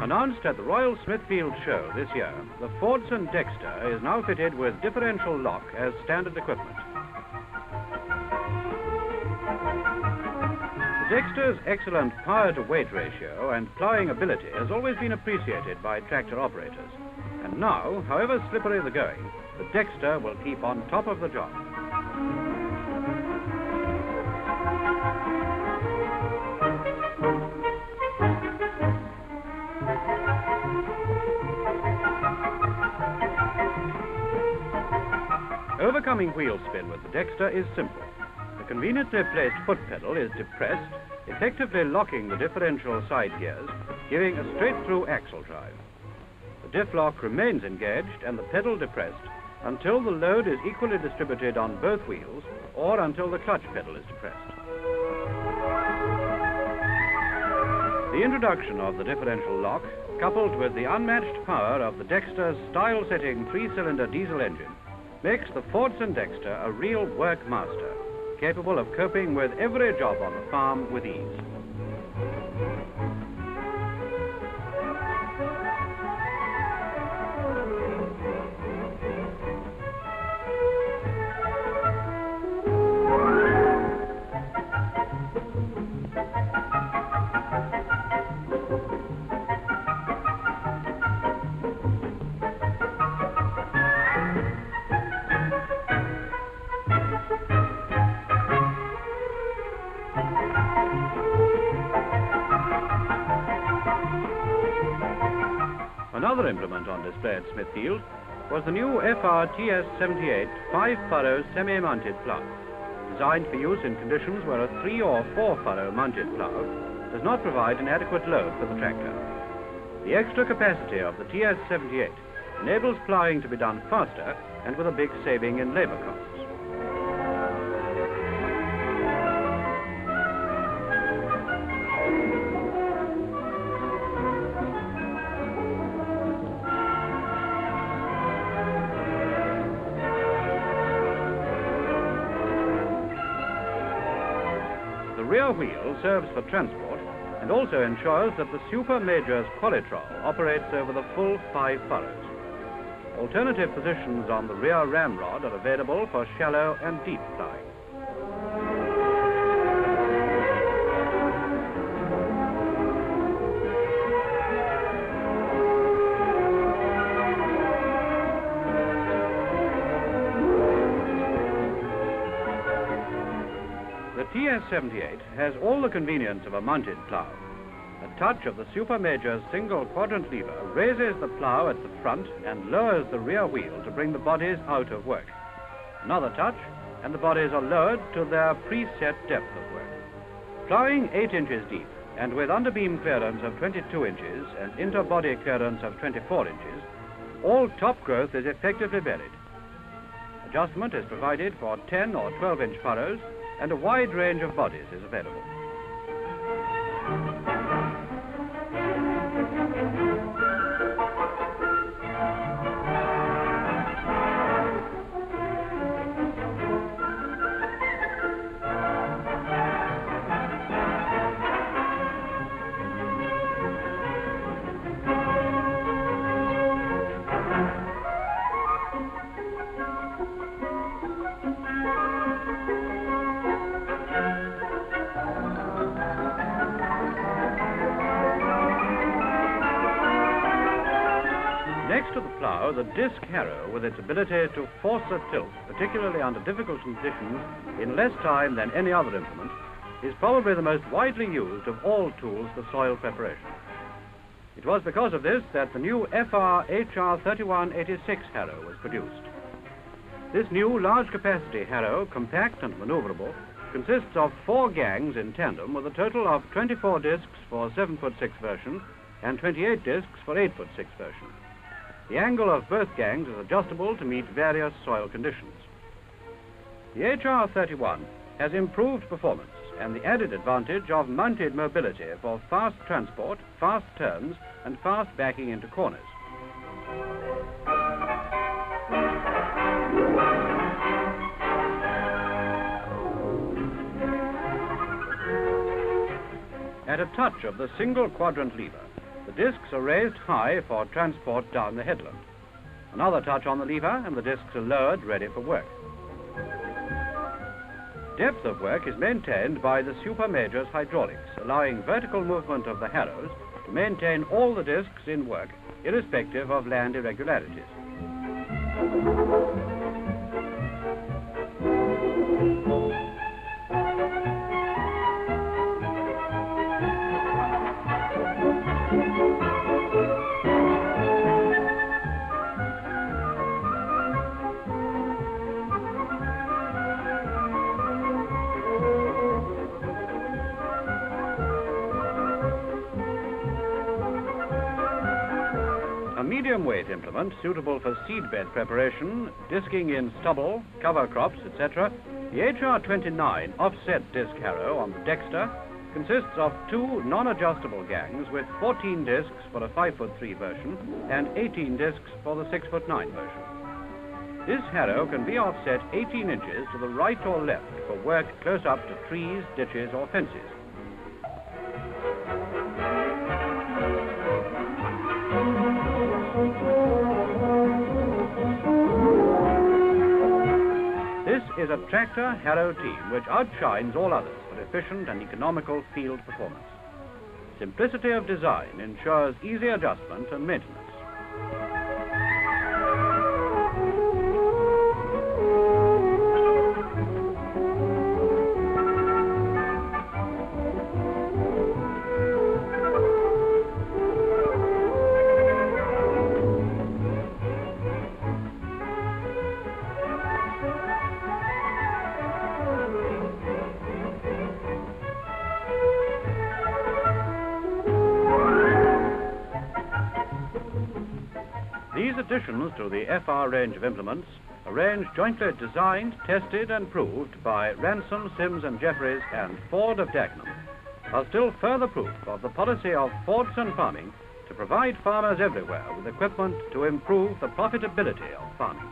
Announced at the Royal Smithfield Show this year, the Fordson Dexter is now fitted with differential lock as standard equipment. The Dexter's excellent power-to-weight ratio and ploughing ability has always been appreciated by tractor operators. And now, however slippery the going, the Dexter will keep on top of the job. Overcoming wheel spin with the Dexter is simple. The conveniently placed foot pedal is depressed, effectively locking the differential side gears, giving a straight-through axle drive. The diff lock remains engaged and the pedal depressed until the load is equally distributed on both wheels or until the clutch pedal is depressed. The introduction of the differential lock, coupled with the unmatched power of the Dexter's style-setting 3-cylinder diesel engine, makes the Fordson Dexter a real work master, capable of coping with every job on the farm with ease. Another implement on display at Smithfield was the new FR-TS78 5-furrow semi-mounted plough. Designed for use in conditions where a 3- or 4-furrow mounted plough does not provide an adequate load for the tractor. The extra capacity of the TS78 enables ploughing to be done faster and with a big saving in labor costs. The rear wheel serves for transport and also ensures that the Super Major's polytroll operates over the full 5 furrows. Alternative positions on the rear ramrod are available for shallow and deep ploughing. The TS78 has all the convenience of a mounted plough. A touch of the Super Major's single quadrant lever raises the plough at the front and lowers the rear wheel to bring the bodies out of work. Another touch and the bodies are lowered to their preset depth of work. Ploughing 8 inches deep and with underbeam clearance of 22 inches and interbody clearance of 24 inches, all top growth is effectively buried. Adjustment is provided for 10 or 12-inch furrows and a wide range of bodies is available. Next to the plough, the disc harrow, with its ability to force a tilt, particularly under difficult conditions, in less time than any other implement, is probably the most widely used of all tools for soil preparation. It was because of this that the new FR-HR3186 harrow was produced. This new large-capacity harrow, compact and maneuverable, consists of 4 gangs in tandem with a total of 24 discs for 7'6" version and 28 discs for 8'6" version. The angle of both gangs is adjustable to meet various soil conditions. The HR31 has improved performance and the added advantage of mounted mobility for fast transport, fast turns, and fast backing into corners. At a touch of the single quadrant lever, the discs are raised high for transport down the headland. Another touch on the lever and the discs are lowered, ready for work. Depth of work is maintained by the supermajor's hydraulics, allowing vertical movement of the harrows to maintain all the discs in work, irrespective of land irregularities. A medium-weight implement suitable for seedbed preparation, disking in stubble, cover crops, etc., the HR-29 offset disc harrow on the Dexter consists of two non-adjustable gangs with 14 discs for a 5'3" version and 18 discs for the 6'9" version. This harrow can be offset 18 inches to the right or left for work close up to trees, ditches, or fences. This is a tractor harrow team which outshines all others for efficient and economical field performance. Simplicity of design ensures easy adjustment and maintenance. These additions to the FR range of implements, a range jointly designed, tested and proved by Ransomes, Sims and Jeffries and Ford of Dagenham, are still further proof of the policy of Fordson Farming to provide farmers everywhere with equipment to improve the profitability of farming.